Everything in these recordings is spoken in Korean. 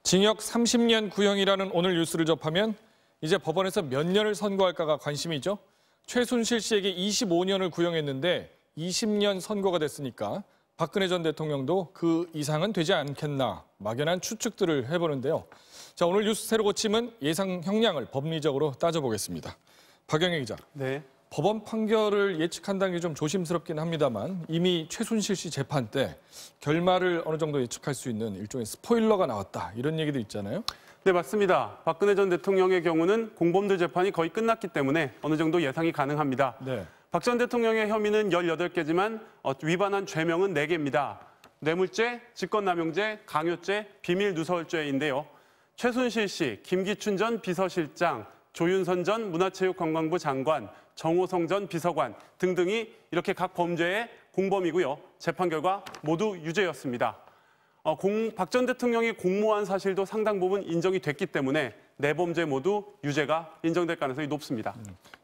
징역 30년 구형이라는 오늘 뉴스를 접하면 이제 법원에서 몇 년을 선고할까가 관심이죠. 최순실 씨에게 25년을 구형했는데 20년 선고가 됐으니까 박근혜 전 대통령도 그 이상은 되지 않겠나 막연한 추측들을 해보는데요. 자, 오늘 뉴스 새로 고침은 예상 형량을 법리적으로 따져보겠습니다. 박영애 기자. 네. 법원 판결을 예측한다는 게 좀 조심스럽긴 합니다만 이미 최순실 씨 재판 때 결말을 어느 정도 예측할 수 있는 일종의 스포일러가 나왔다. 이런 얘기도 있잖아요. 네, 맞습니다. 박근혜 전 대통령의 경우는 공범들 재판이 거의 끝났기 때문에 어느 정도 예상이 가능합니다. 네. 박 전 대통령의 혐의는 18개지만 위반한 죄명은 4개입니다. 뇌물죄, 직권남용죄, 강요죄, 비밀누설죄인데요. 최순실 씨, 김기춘 전 비서실장, 조윤선 전 문화체육관광부 장관, 정호성 전 비서관 등등이 이렇게 각 범죄의 공범이고요. 재판 결과 모두 유죄였습니다. 박 전 대통령이 공모한 사실도 상당 부분 인정이 됐기 때문에 4범죄 모두 유죄가 인정될 가능성이 높습니다.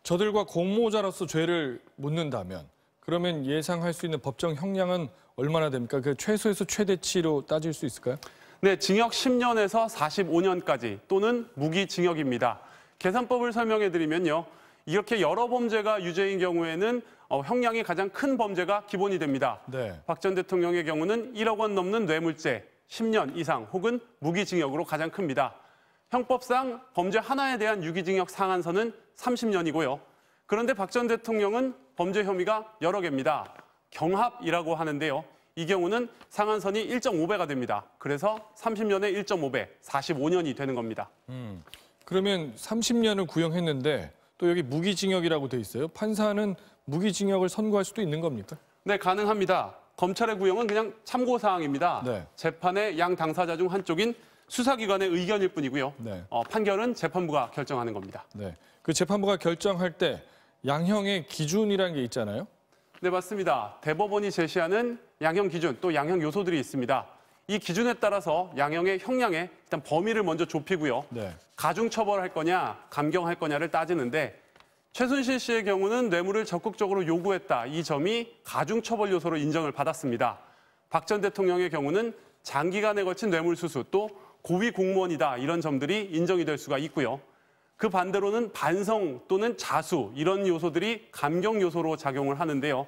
저들과 공모자로서 죄를 묻는다면 그러면 예상할 수 있는 법정 형량은 얼마나 됩니까? 그 최소에서 최대치로 따질 수 있을까요? 네, 징역 10년에서 45년까지 또는 무기징역입니다. 계산법을 설명해 드리면요. 이렇게 여러 범죄가 유죄인 경우에는 형량이 가장 큰 범죄가 기본이 됩니다. 네. 박 전 대통령의 경우는 1억 원 넘는 뇌물죄, 10년 이상 혹은 무기징역으로 가장 큽니다. 형법상 범죄 하나에 대한 유기징역 상한선은 30년이고요. 그런데 박 전 대통령은 범죄 혐의가 여러 개입니다. 경합이라고 하는데요. 이 경우는 상한선이 1.5배가 됩니다. 그래서 30년에 1.5배, 45년이 되는 겁니다. 그러면 30년을 구형했는데 또 여기 무기징역이라고 돼 있어요. 판사는 무기징역을 선고할 수도 있는 겁니까? 네, 가능합니다. 검찰의 구형은 그냥 참고사항입니다. 네. 재판의 양 당사자 중 한쪽인 수사기관의 의견일 뿐이고요. 네. 판결은 재판부가 결정하는 겁니다. 네. 그 재판부가 결정할 때 양형의 기준이라는 게 있잖아요. 네, 맞습니다. 대법원이 제시하는 양형 기준 또 양형 요소들이 있습니다. 이 기준에 따라서 양형의 형량의 일단 범위를 먼저 좁히고요. 네. 가중 처벌할 거냐, 감경할 거냐를 따지는데 최순실 씨의 경우는 뇌물을 적극적으로 요구했다. 이 점이 가중 처벌 요소로 인정을 받았습니다. 박 전 대통령의 경우는 장기간에 걸친 뇌물 수수 또 고위 공무원이다. 이런 점들이 인정이 될 수가 있고요. 그 반대로는 반성 또는 자수 이런 요소들이 감경 요소로 작용을 하는데요.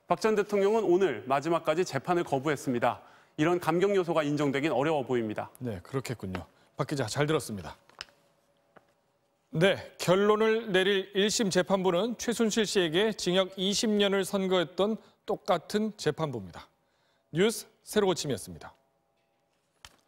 박 전 대통령은 오늘 마지막까지 재판을 거부했습니다. 이런 감경 요소가 인정되긴 어려워 보입니다. 네, 그렇겠군요. 박 기자 잘 들었습니다. 네, 결론을 내릴 1심 재판부는 최순실 씨에게 징역 20년을 선고했던 똑같은 재판부입니다. 뉴스 새로 고침이었습니다.